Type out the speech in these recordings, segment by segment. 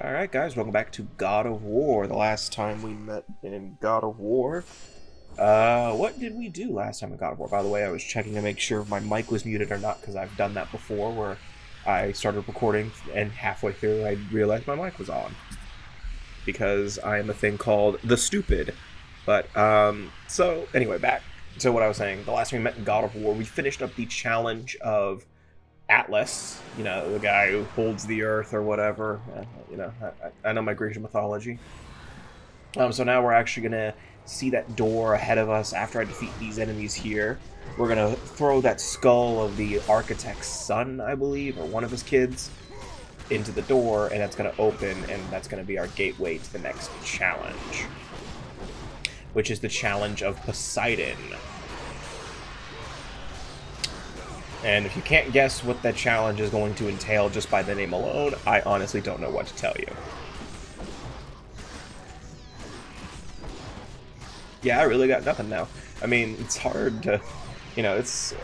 Alright guys, welcome back to God of War. The last time we met in God of War. What did we do last time in God of War? By the way, I was checking to make sure my mic was muted or not, because I've done that before, where I started recording and halfway through I realized my mic was on. Because I am a thing called the stupid. But, so, anyway, back to what I was saying. The last time we met in God of War, we finished up the challenge of Atlas, you know, the guy who holds the earth or whatever. I know my Grecian mythology. So now we're actually going to see that door ahead of us after I defeat these enemies here. We're going to throw that skull of the architect's son, I believe, or one of his kids, into the door, and that's going to open, and that's going to be our gateway to the next challenge, which is the challenge of Poseidon. And if you can't guess what that challenge is going to entail just by the name alone, I honestly don't know what to tell you. Yeah, I really got nothing now. I mean, it's hard to, this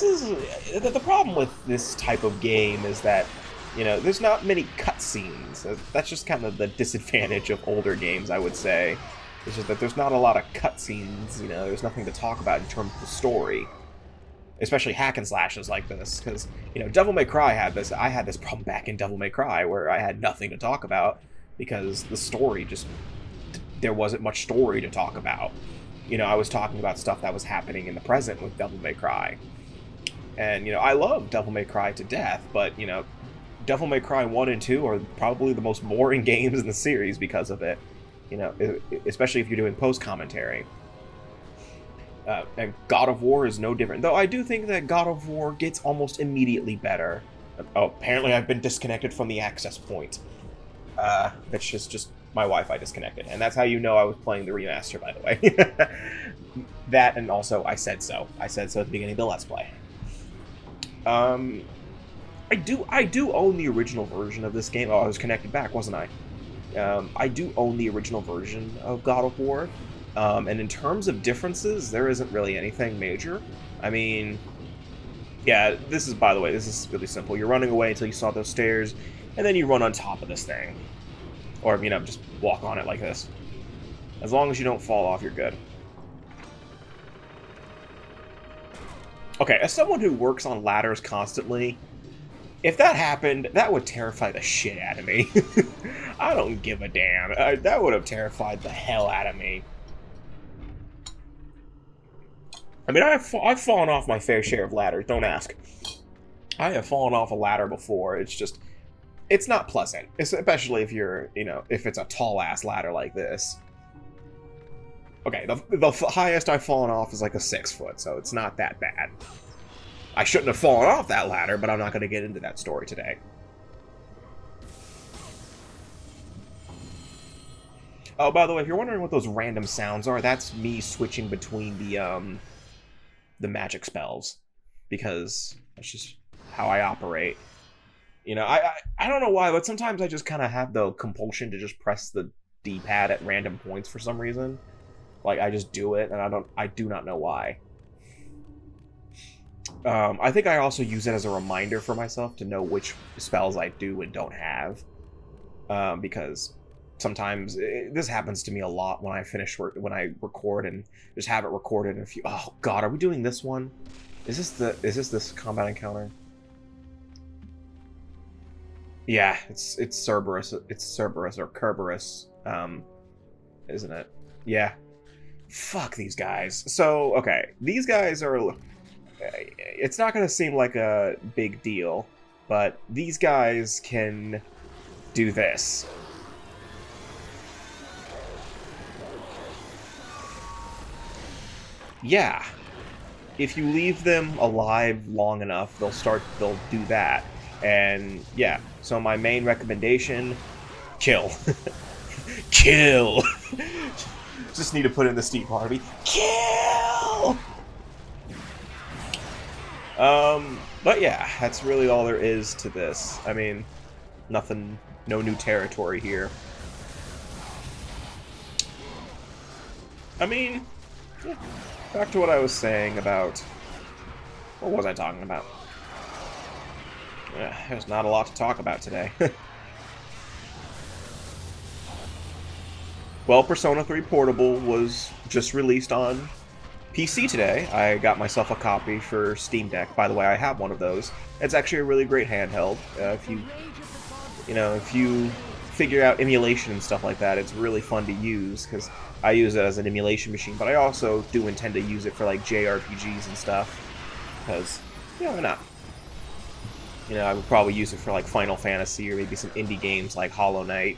is, the problem with this type of game is that, there's not many cutscenes. That's just kind of the disadvantage of older games, I would say. It's just that there's not a lot of cutscenes, there's nothing to talk about in terms of the story. Especially hack and slashes like this, because, Devil May Cry had this. I had this problem back in Devil May Cry, where I had nothing to talk about, because the story just, there wasn't much story to talk about. I was talking about stuff that was happening in the present with Devil May Cry. And, I love Devil May Cry to death, but, Devil May Cry 1 and 2 are probably the most boring games in the series because of it. Especially if you're doing post-commentary. And God of War is no different. Though I do think that God of War gets almost immediately better. Oh, apparently I've been disconnected from the access point. That's just my Wi-Fi disconnected. And that's how you know I was playing the remaster, by the way. That, and also, I said so. I said so at the beginning of the Let's Play. I do own the original version of this game. Oh, I was connected back, wasn't I? I do own the original version of God of War. And in terms of differences, there isn't really anything major. I mean, yeah, this is, by the way, this is really simple. You're running away until you saw those stairs, and then you run on top of this thing. Or, just walk on it like this. As long as you don't fall off, you're good. Okay, as someone who works on ladders constantly, if that happened, that would terrify the shit out of me. I don't give a damn. That would have terrified the hell out of me. I mean, I've fallen off my fair share of ladders, don't ask. I have fallen off a ladder before. It's just, it's not pleasant. Especially if you're, if it's a tall-ass ladder like this. Okay, the highest I've fallen off is like a 6 foot, so it's not that bad. I shouldn't have fallen off that ladder, but I'm not going to get into that story today. Oh, by the way, if you're wondering what those random sounds are, that's me switching between the magic spells, because that's just how I operate. I don't know why, but sometimes I just kind of have the compulsion to just press the D-pad at random points for some reason. Like, I just do it, and I do not know why. I think I also use it as a reminder for myself to know which spells I do and don't have. Because sometimes this happens to me a lot when I when I record and just have it recorded in a few. Oh God, are we doing this one? Is this combat encounter? Yeah, it's Cerberus. It's Cerberus or Kerberos, isn't it? Yeah. Fuck these guys. So okay, these guys are. It's not gonna seem like a big deal, but these guys can do this. Yeah, if you leave them alive long enough, they'll do that. And yeah, so my main recommendation, kill. Kill! Just need to put in the Steve Harvey, kill! But yeah, that's really all there is to this. I mean, nothing, no new territory here. I mean, yeah. Back to what I was saying about... What was I talking about? There's not a lot to talk about today. Well, Persona 3 Portable was just released on PC today. I got myself a copy for Steam Deck. By the way, I have one of those. It's actually a really great handheld. If you figure out emulation and stuff like that, it's really fun to use, because I use it as an emulation machine, but I also do intend to use it for, like, JRPGs and stuff, because, why not? I would probably use it for, like, Final Fantasy, or maybe some indie games like Hollow Knight,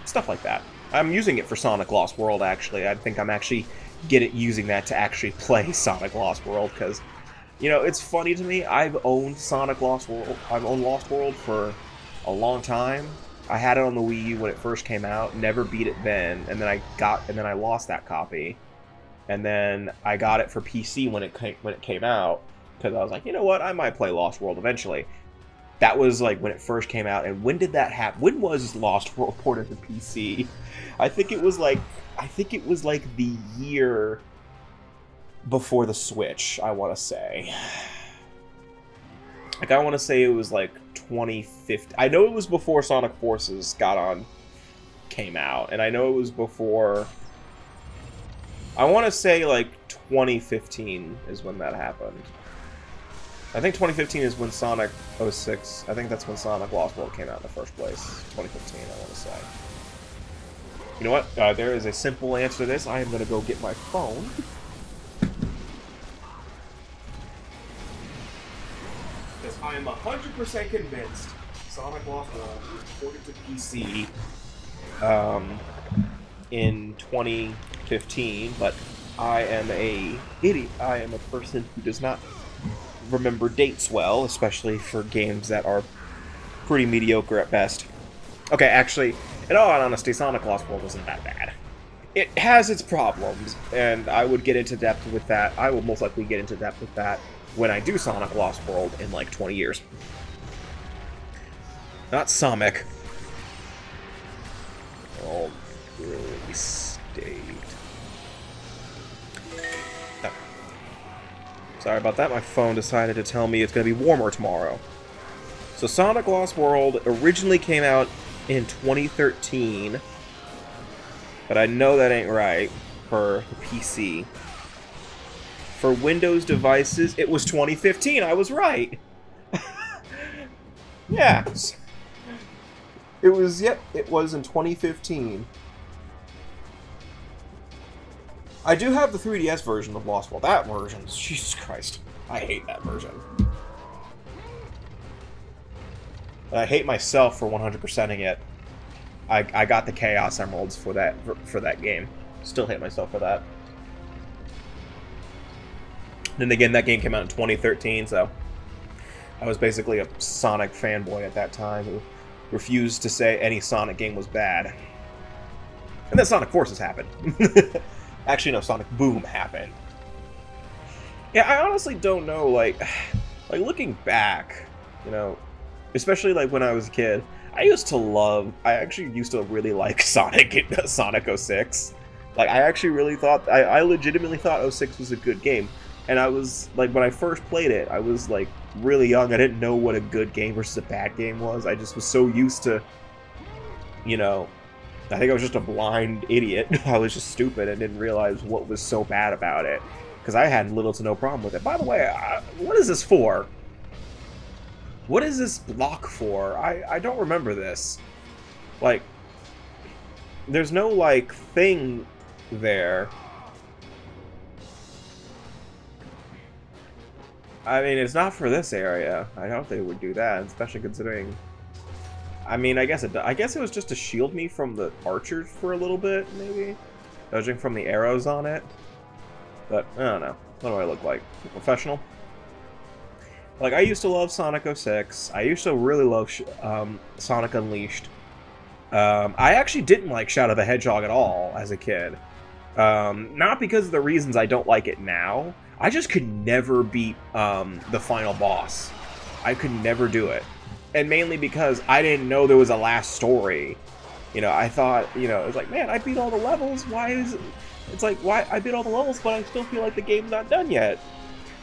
stuff like that. I'm using it for Sonic Lost World, actually. I think I'm actually using that to actually play Sonic Lost World, because, it's funny to me. I've owned Sonic Lost World. I've owned Lost World for a long time. I had it on the Wii U when it first came out. Never beat it then, and then I lost that copy, and then I got it for PC when it came out, because I was like, you know what, I might play Lost World eventually. That was like when it first came out. And when did that happen? When was Lost World ported to PC? I think it was like the year before the Switch, I want to say. Like, I want to say it was like 2015. I know it was before Sonic Forces came out, and I know it was before. I want to say like 2015 is when that happened. I think 2015 is when Sonic 06. I think that's when Sonic Lost World came out in the first place. 2015, I want to say. You know what? There is a simple answer to this. I am going to go get my phone. Because I am 100% convinced Sonic Lost World was ported to PC in 2015, but I am a idiot. I am a person who does not remember dates well, especially for games that are pretty mediocre at best. Okay, actually, in all honesty, Sonic Lost World wasn't that bad. It has its problems, and I would get into depth with that. I will most likely get into depth with that when I do Sonic Lost World in like 20 years. Not Sonic. Oh, release date. No. Sorry about that, my phone decided to tell me it's going to be warmer tomorrow. So Sonic Lost World originally came out in 2013, but I know that ain't right for the PC. For Windows devices, it was 2015. I was right. Yeah. It was in 2015. I do have the 3DS version of Lost World. That version, Jesus Christ. I hate that version. I hate myself for 100%ing it. I got the Chaos Emeralds for that game. Still hate myself for that. Then again, that game came out in 2013, so I was basically a Sonic fanboy at that time who refused to say any Sonic game was bad. And then Sonic Forces happened. Actually, no, Sonic Boom happened. Yeah, I honestly don't know, like looking back, especially like when I was a kid, I actually used to really like Sonic 06. Like, I actually really thought, I legitimately thought 06 was a good game. And I was, like, when I first played it, I was, like, really young. I didn't know what a good game versus a bad game was. I just was so used to, I think I was just a blind idiot. I was just stupid and didn't realize what was so bad about it. Because I had little to no problem with it. By the way, what is this for? What is this block for? I don't remember this. Like, there's no, like, thing there. I mean, it's not for this area. I doubt they would do that, especially considering... I mean, I guess it was just to shield me from the archers for a little bit, maybe? Judging from the arrows on it. But, I don't know. What do I look like? A professional? Like, I used to love Sonic 06. I used to really love Sonic Unleashed. I actually didn't like Shadow the Hedgehog at all as a kid. Not because of the reasons I don't like it now. I just could never beat the final boss. I could never do it. And mainly because I didn't know there was a last story. I thought, it was like, man, I beat all the levels. It's like, why I beat all the levels, but I still feel like the game's not done yet.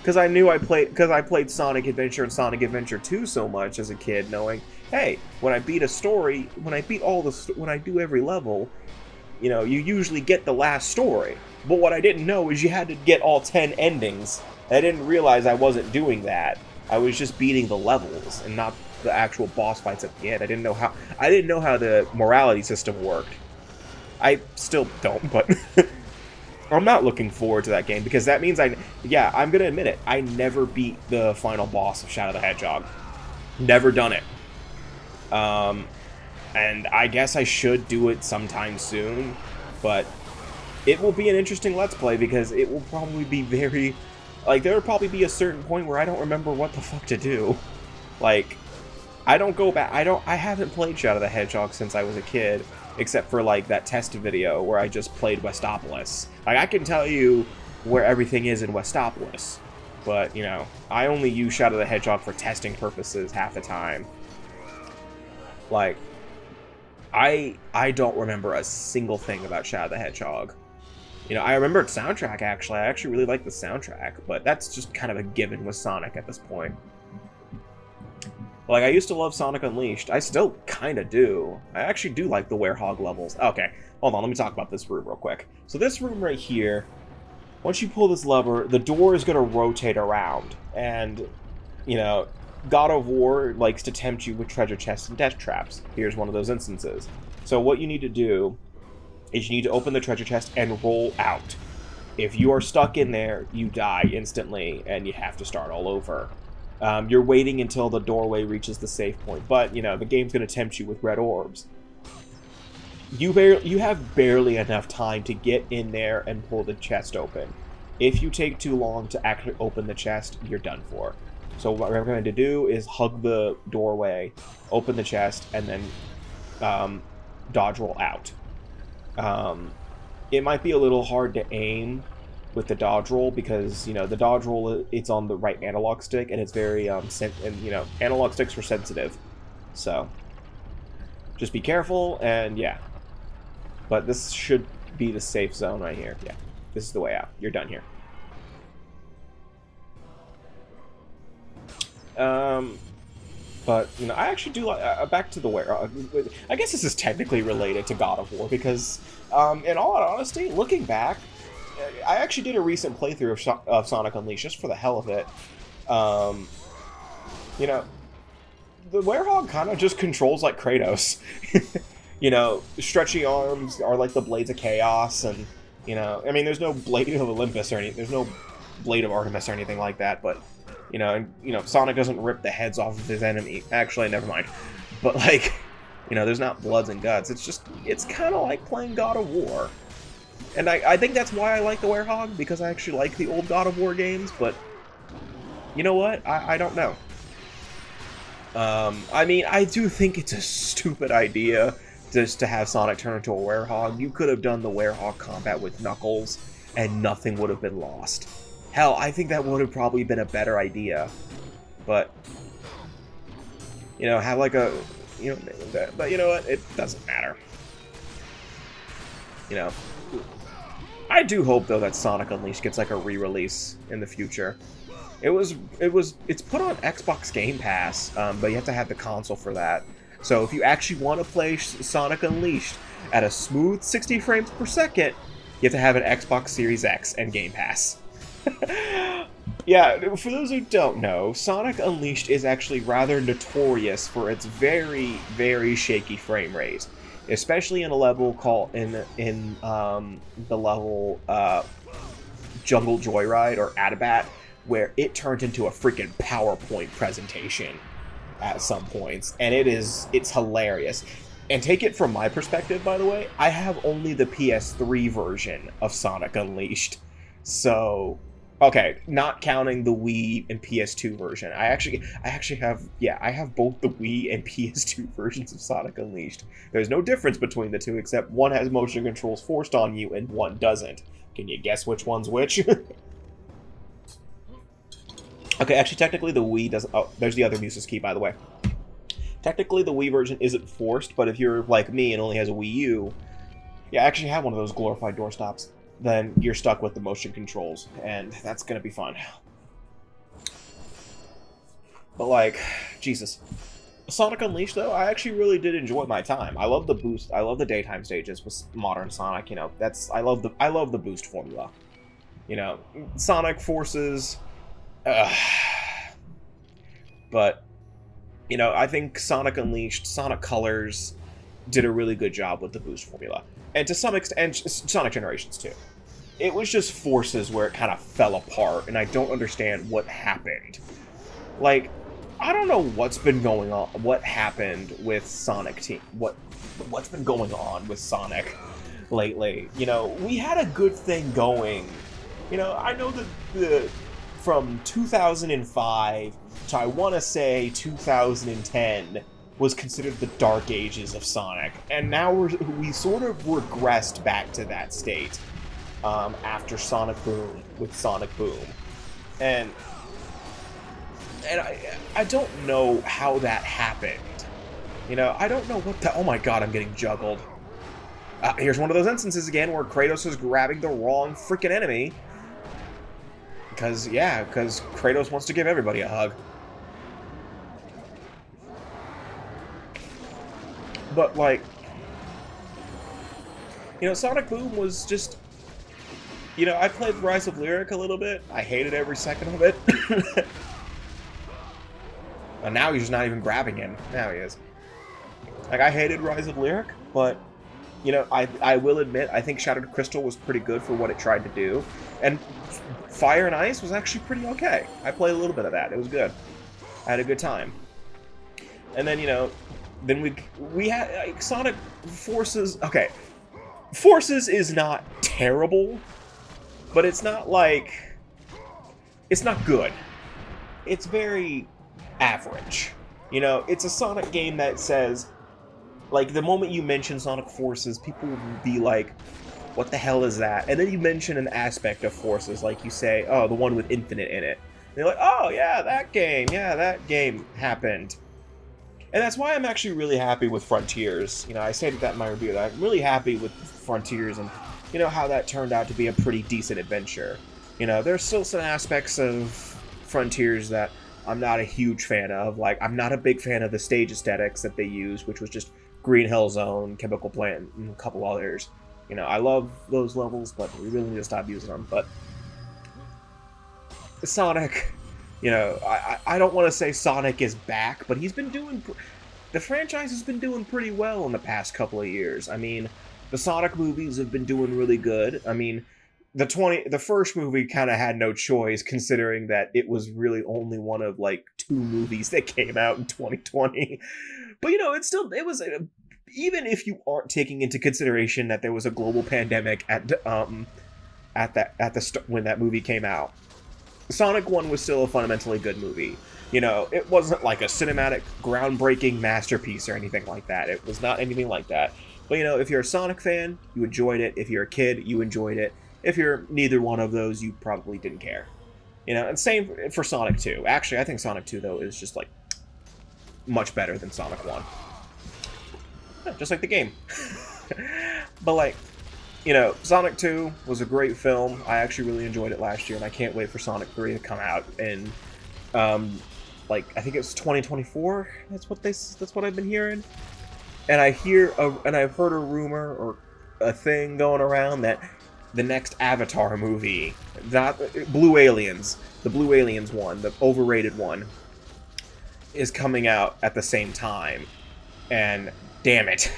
Because I played Sonic Adventure and Sonic Adventure 2 so much as a kid, knowing, hey, when I beat a story, when I do every level, you know, you usually get the last story. But what I didn't know is you had to get all 10 endings. I didn't realize I wasn't doing that. I was just beating the levels and not the actual boss fights at the end. I didn't know how the morality system worked. I still don't, but I'm not looking forward to that game because that means I'm gonna admit it. I never beat the final boss of Shadow the Hedgehog. Never done it. And I guess I should do it sometime soon, but it will be an interesting Let's Play because it will probably be very, like, there will probably be a certain point where I don't remember what the fuck to do. Like, I don't go back, I haven't played Shadow the Hedgehog since I was a kid, except for, like, that test video where I just played Westopolis. Like, I can tell you where everything is in Westopolis, but, you know, I only use Shadow the Hedgehog for testing purposes half the time. Like, I don't remember a single thing about Shadow the Hedgehog. You know, I remember its soundtrack, actually. I actually really like the soundtrack, but that's just kind of a given with Sonic at this point. Like, I used to love Sonic Unleashed. I still kind of do. I actually do like the Werehog levels. Okay, hold on, let me talk about this room real quick. So this room right here, once you pull this lever, the door is going to rotate around. And, you know, God of War likes to tempt you with treasure chests and death traps. Here's one of those instances. So what you need to do is you need to open the treasure chest and roll out. If you are stuck in there, you die instantly, and you have to start all over. You're waiting until the doorway reaches the safe point, but, you know, the game's going to tempt you with red orbs. You have barely enough time to get in there and pull the chest open. If you take too long to actually open the chest, you're done for. So what we're going to do is hug the doorway, open the chest, and then dodge roll out. It might be a little hard to aim with the dodge roll because, you know, the dodge roll, it's on the right analog stick, and it's very, and, you know, analog sticks are sensitive. So, just be careful, and yeah. But this should be the safe zone right here. Yeah, this is the way out. You're done here. But, you know, I actually do like, back to the Werehog. I guess this is technically related to God of War, because, in all honesty, looking back, I actually did a recent playthrough of Sonic Unleashed, just for the hell of it. You know, the Werehog kind of just controls like Kratos. You know, stretchy arms are like the Blades of Chaos, and, you know, I mean, there's no Blade of Olympus or anything, there's no Blade of Artemis or anything like that, but, you know, and, you know, Sonic doesn't rip the heads off of his enemy. Actually, never mind. But, like, you know, there's not bloods and guts. It's just, it's kind of like playing God of War. And I think that's why I like the Werehog, because I actually like the old God of War games, but you know what? I don't know. I mean, I do think it's a stupid idea just to have Sonic turn into a Werehog. You could have done the Werehog combat with Knuckles, and nothing would have been lost. Hell, I think that would have probably been a better idea. But, you know, have like a, you know, but you know what? It doesn't matter. You know, I do hope, though, that Sonic Unleashed gets like a re-release in the future. It's put on Xbox Game Pass, but you have to have the console for that. So if you actually want to play Sonic Unleashed at a smooth 60 frames per second, you have to have an Xbox Series X and Game Pass. Yeah, for those who don't know, Sonic Unleashed is actually rather notorious for its very, very shaky frame rate, especially in a level called in the level Jungle Joyride or Adabat, where it turned into a freaking PowerPoint presentation at some points, and it's hilarious. And take it from my perspective, by the way, I have only the PS3 version of Sonic Unleashed, so okay, not counting the Wii and PS2 version. I actually have, yeah, I have both the Wii and PS2 versions of Sonic Unleashed. There's no difference between the two, except one has motion controls forced on you and one doesn't. Can you guess which one's which? Okay, actually, technically the Wii doesn't... Oh, there's the other Muse's Key, by the way. Technically, the Wii version isn't forced, but if you're like me and only has a Wii U, yeah, I actually have one of those glorified doorstops, then you're stuck with the motion controls, and that's gonna be fun. But, like, Jesus. Sonic Unleashed, though, I actually really did enjoy my time. I love the boost. I love the daytime stages with modern Sonic. You know, I love the boost formula. You know, Sonic Forces, but you know, I think Sonic Unleashed, Sonic Colors did a really good job with the boost formula, and to some extent, and Sonic Generations too. It was just Forces where it kind of fell apart, and I don't understand what happened. Like, I don't know what's been going on, what happened with Sonic Team, what's been going on with Sonic lately. You know, we had a good thing going. You know, I know that from 2005 to, I want to say, 2010 was considered the dark ages of Sonic, and now we sort of regressed back to that state after Sonic Boom with Sonic Boom, and I don't know how that happened. You know, I don't know what the... Oh my god, I'm getting juggled. Here's one of those instances again where Kratos is grabbing the wrong freaking enemy. Because Kratos wants to give everybody a hug. But, like... You know, Sonic Boom was just... You know, I played Rise of Lyric a little bit. I hated every second of it. And now he's just not even grabbing him. Now he is. Like, I hated Rise of Lyric, but, you know, I will admit, I think Shattered Crystal was pretty good for what it tried to do. And Fire and Ice was actually pretty okay. I played a little bit of that. It was good. I had a good time. And then, you know, then we had, like, Sonic Forces... Okay. Forces is not terrible, but it's not, like... It's not good. It's very... average. You know, it's a Sonic game that says, like, the moment you mention Sonic Forces, people will be like, what the hell is that? And then you mention an aspect of Forces, like you say, oh, the one with Infinite in it. And they're like, oh, yeah, that game happened. And that's why I'm actually really happy with Frontiers. You know, I stated that in my review, that I'm really happy with Frontiers and, you know, how that turned out to be a pretty decent adventure. You know, there's still some aspects of Frontiers that I'm not a huge fan of. Like, I'm not a big fan of the stage aesthetics that they used, which was just Green Hill Zone, Chemical Plant, and a couple others. You know, I love those levels, but we really need to stop using them. But Sonic, you know, I don't want to say Sonic is back, but he's been doing... The franchise has been doing pretty well in the past couple of years. I mean, the Sonic movies have been doing really good. I mean... The first movie kind of had no choice, considering that it was really only one of, like, 2 movies that came out in 2020. But, you know, it was, even if you aren't taking into consideration that there was a global pandemic when that movie came out, Sonic 1 was still a fundamentally good movie. You know, it wasn't like a cinematic, groundbreaking masterpiece or anything like that. It was not anything like that. But, you know, if you're a Sonic fan, you enjoyed it. If you're a kid, you enjoyed it. If you're neither one of those, you probably didn't care. You know, and same for Sonic 2. Actually, I think Sonic 2, though, is just, like, much better than Sonic 1. Yeah, just like the game. But, like, you know, Sonic 2 was a great film. I actually really enjoyed it last year, and I can't wait for Sonic 3 to come out in, like, I think it's 2024? That's what I've been hearing. And I've heard a rumor or a thing going around that the next Avatar movie, not Blue Aliens, the Blue Aliens one, the overrated one, is coming out at the same time. And damn it,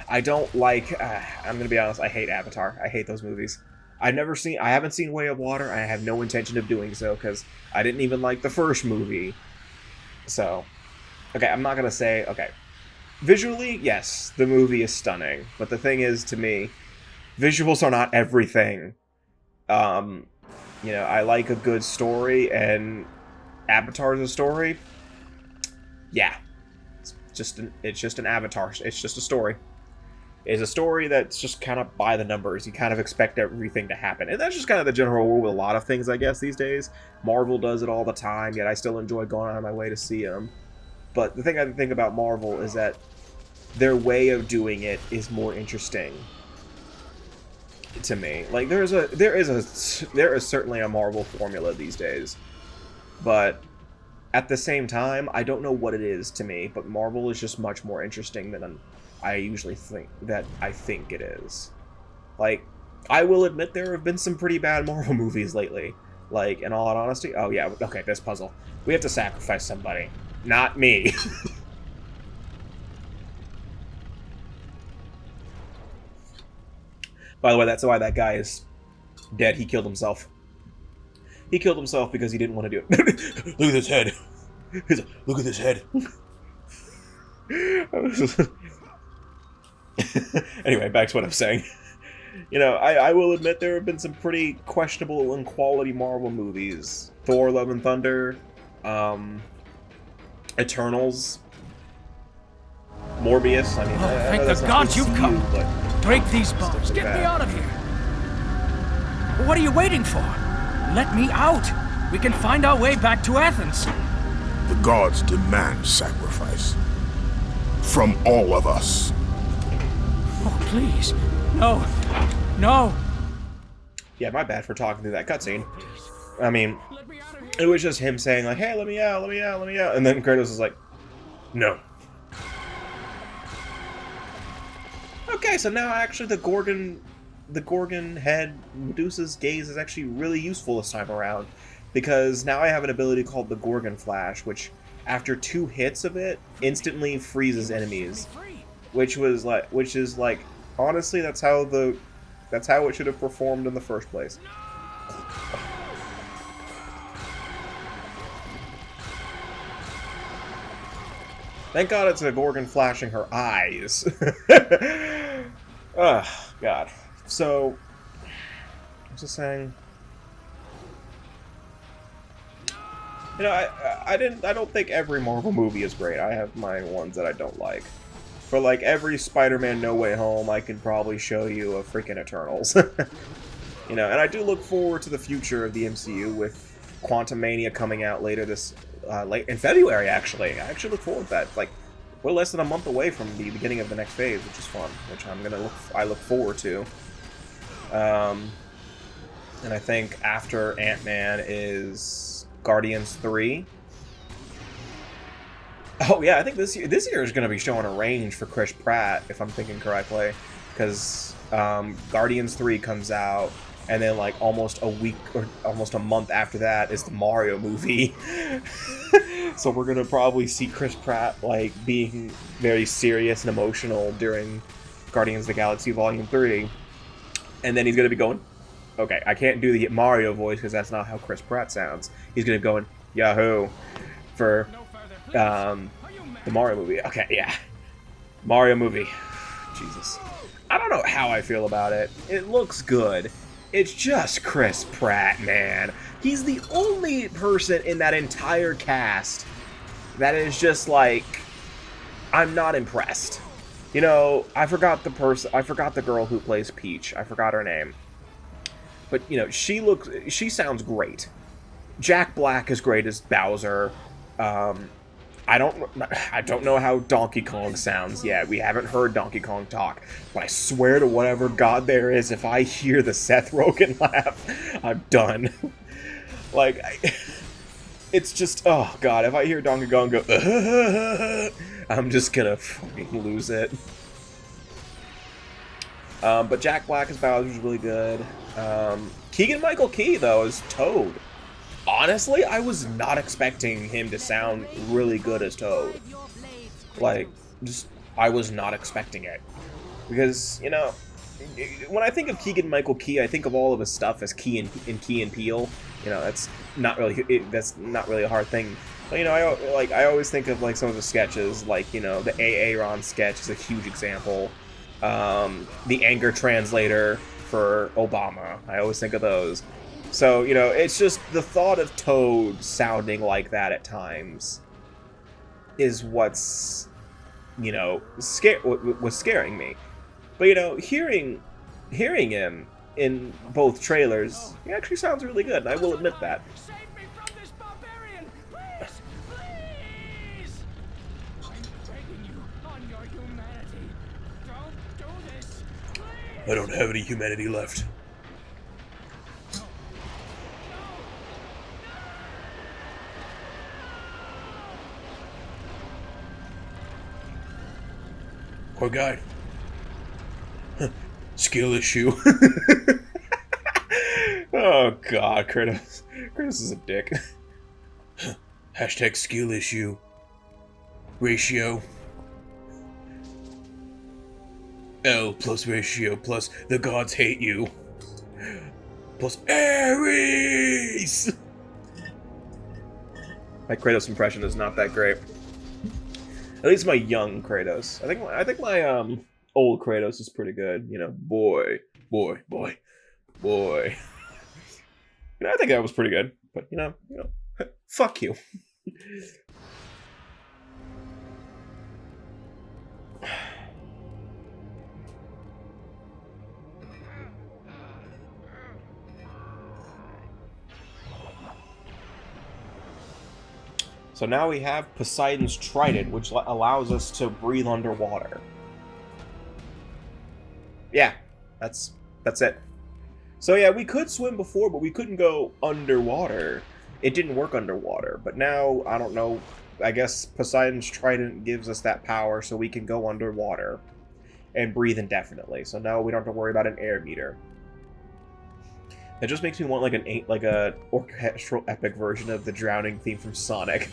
I don't like. I'm gonna be honest. I hate Avatar. I hate those movies. I haven't seen Way of Water. I have no intention of doing so because I didn't even like the first movie. So, okay, I'm not gonna say okay. Visually, yes, the movie is stunning, but the thing is, to me, visuals are not everything. You know, I like a good story, and Avatar's a story. Yeah, it's just an Avatar. It's just a story. It's a story that's just kind of by the numbers. You kind of expect everything to happen, and that's just kind of the general rule with a lot of things, I guess, these days. Marvel does it all the time, yet I still enjoy going out of my way to see them. But the thing I think about Marvel is that their way of doing it is more interesting to me. Like, there is certainly a Marvel formula these days, but at the same time, I don't know what it is to me, but Marvel is just much more interesting than I usually think it is. Like, I will admit there have been some pretty bad Marvel movies lately. Like, in all honesty, oh yeah, okay, this puzzle. We have to sacrifice somebody. Not me. By the way, that's why that guy is dead. He killed himself. He killed himself because he didn't want to do it. Look at this head. Look at this head. Anyway, back to what I'm saying. You know, I will admit there have been some pretty questionable and quality Marvel movies. Thor, Love and Thunder, Eternals, Morbius. I mean, thank the gods you've come. Break these bombs. Get me out of here. What are you waiting for? Let me out. We can find our way back to Athens. The gods demand sacrifice. From all of us. Oh, please. No. No. Yeah, my bad for talking through that cutscene. I mean, it was just him saying, like, hey, let me out, let me out, let me out. And then Kratos is like, no. Okay, so now actually the Gorgon head, Medusa's gaze, is actually really useful this time around. Because now I have an ability called the Gorgon Flash, which, after 2 hits of it, instantly freezes enemies. Which is like, honestly, that's how it should have performed in the first place. Thank God it's a Gorgon flashing her eyes. Oh, God. So, I was just saying. You know, I don't think every Marvel movie is great. I have my ones that I don't like. For like every Spider-Man No Way Home, I can probably show you a freaking Eternals. You know, and I do look forward to the future of the MCU with Quantumania coming out later late in February. Actually, I actually look forward to that. Like, we're less than a month away from the beginning of the next phase, which is fun. Which I look forward to. And I think after Ant-Man is Guardians 3. Oh yeah, I think this year is going to be showing a range for Chris Pratt, if I'm thinking correctly, because Guardians 3 comes out, and then like almost a week or almost a month after that is the Mario movie. So we're going to probably see Chris Pratt like being very serious and emotional during Guardians of the Galaxy Volume 3, and then he's going to be going, okay, I can't do the Mario voice because that's not how Chris Pratt sounds. He's going to go in Yahoo for the Mario movie. Okay, yeah. Mario movie. Jesus. I don't know how I feel about it. It looks good. It's just Chris Pratt, man. He's the only person in that entire cast that is just like, I'm not impressed. You know, I forgot the girl who plays Peach. I forgot her name. But, you know, she sounds great. Jack Black is great as Bowser. I don't know how Donkey Kong sounds yet. We haven't heard Donkey Kong talk. But I swear to whatever god there is, if I hear the Seth Rogen laugh, I'm done. Like, it's just, oh god, if I hear Donkey Kong go, I'm just gonna fucking lose it. But Jack Black as Bowser is really good. Keegan-Michael Key, though, is Toad. Honestly, I was not expecting him to sound really good as Toad. Like, just, I was not expecting it. Because, you know, when I think of Keegan-Michael Key, I think of all of his stuff as Key and Peele. You know, that's not really a hard thing. But, you know, I always think of, like, some of the sketches, like, you know, the Aaron sketch is a huge example. The anger translator for Obama. I always think of those. So, you know, it's just the thought of Toad sounding like that at times is what's, you know, was scaring me. But, you know, hearing him in both trailers, he actually sounds really good, and I will admit that. Save me from this barbarian! Please! Please! I'm begging you on your humanity. Don't do this! Please! I don't have any humanity left. Poor guy. Skill issue. Oh god, Kratos. Kratos is a dick. Hashtag skill issue. Ratio. L plus ratio plus the gods hate you. Plus Ares! My Kratos impression is not that great. At least my young Kratos. I think my old Kratos is pretty good. You know, boy. You know, I think that was pretty good. But you know, fuck you. So now we have Poseidon's Trident, which allows us to breathe underwater. Yeah, that's it. So yeah, we could swim before, but we couldn't go underwater. It didn't work underwater, but now, I don't know, I guess Poseidon's Trident gives us that power so we can go underwater and breathe indefinitely. So now we don't have to worry about an air meter. It just makes me want like a orchestral epic version of the drowning theme from Sonic.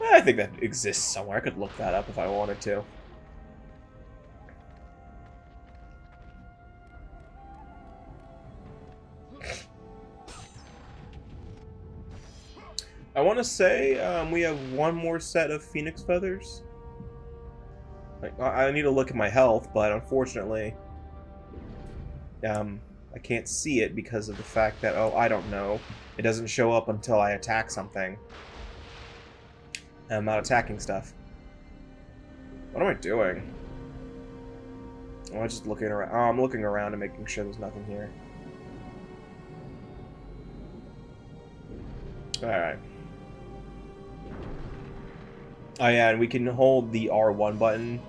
I think that exists somewhere. I could look that up if I wanted to. I want to say we have one more set of Phoenix feathers. Like, I need to look at my health, but unfortunately, I can't see it because of the fact that, oh, I don't know. It doesn't show up until I attack something. And I'm not attacking stuff. What am I doing? Oh, I'm just looking around. Oh, I'm looking around and making sure there's nothing here. Alright. Oh yeah, and we can hold the R1 button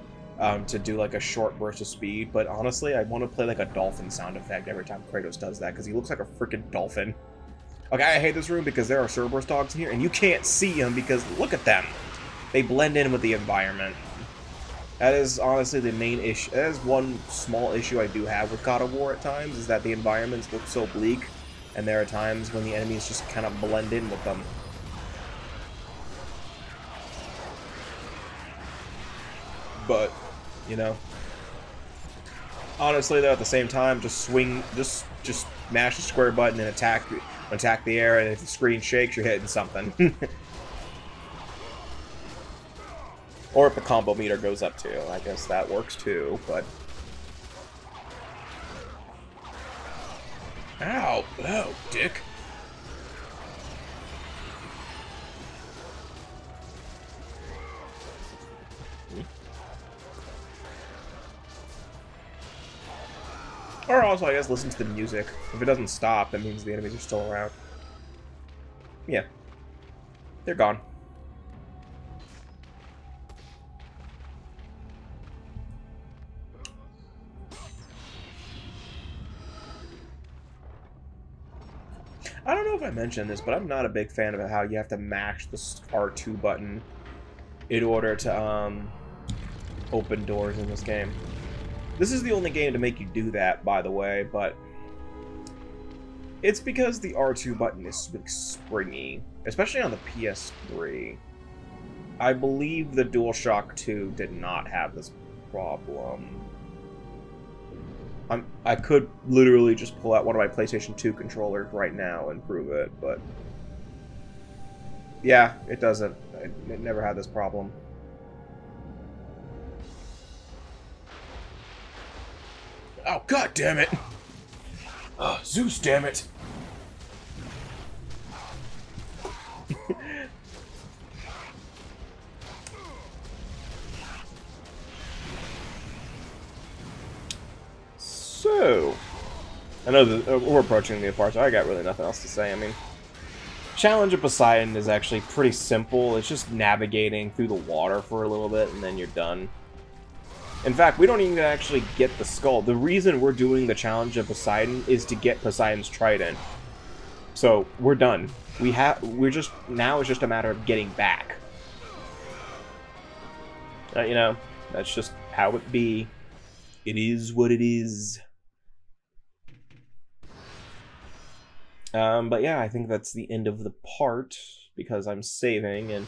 to do like a short burst of speed, but honestly, I want to play like a dolphin sound effect every time Kratos does that, because he looks like a freaking dolphin. Okay, I hate this room because there are Cerberus dogs in here, and you can't see them because look at them. They blend in with the environment. That is honestly the main issue. That is one small issue I do have with God of War at times, is that the environments look so bleak, and there are times when the enemies just kind of blend in with them. But, you know, honestly though, at the same time, just mash the square button and attack the air, and if the screen shakes, you're hitting something. Or if the combo meter goes up too, I guess that works too, but... Ow! Oh, dick! Or also, I guess, listen to the music. If it doesn't stop, that means the enemies are still around. Yeah. They're gone. I don't know if I mentioned this, but I'm not a big fan of how you have to mash the R2 button in order to open doors in this game. This is the only game to make you do that, by the way, but it's because the R2 button is really springy, especially on the PS3. I believe the DualShock 2 did not have this problem. I could literally just pull out one of my PlayStation 2 controllers right now and prove it, but yeah, it doesn't. It never had this problem. Oh, god damn it! Oh, Zeus, damn it! So, I know that we're approaching the part, so I got really nothing else to say. I mean, Challenge of Poseidon is actually pretty simple. It's just navigating through the water for a little bit, and then you're done. In fact, we don't even actually get the skull. The reason we're doing the Challenge of Poseidon is to get Poseidon's Trident. So, we're done. Now it's just a matter of getting back. You know, That's just how it be. It is what it is. But yeah, I think that's the end of the part, because I'm saving, and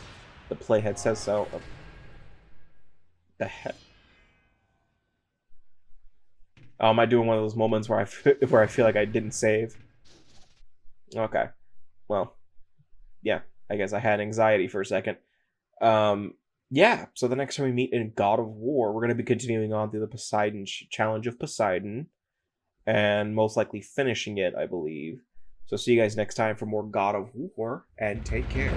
the playhead says so. Oh. The heck? Oh, am I doing one of those moments where where I feel like I didn't save? Okay. Well, yeah. I guess I had anxiety for a second. Yeah. So the next time we meet in God of War, we're going to be continuing on through the Poseidon challenge of Poseidon, and most likely finishing it, I believe. So see you guys next time for more God of War, and take care.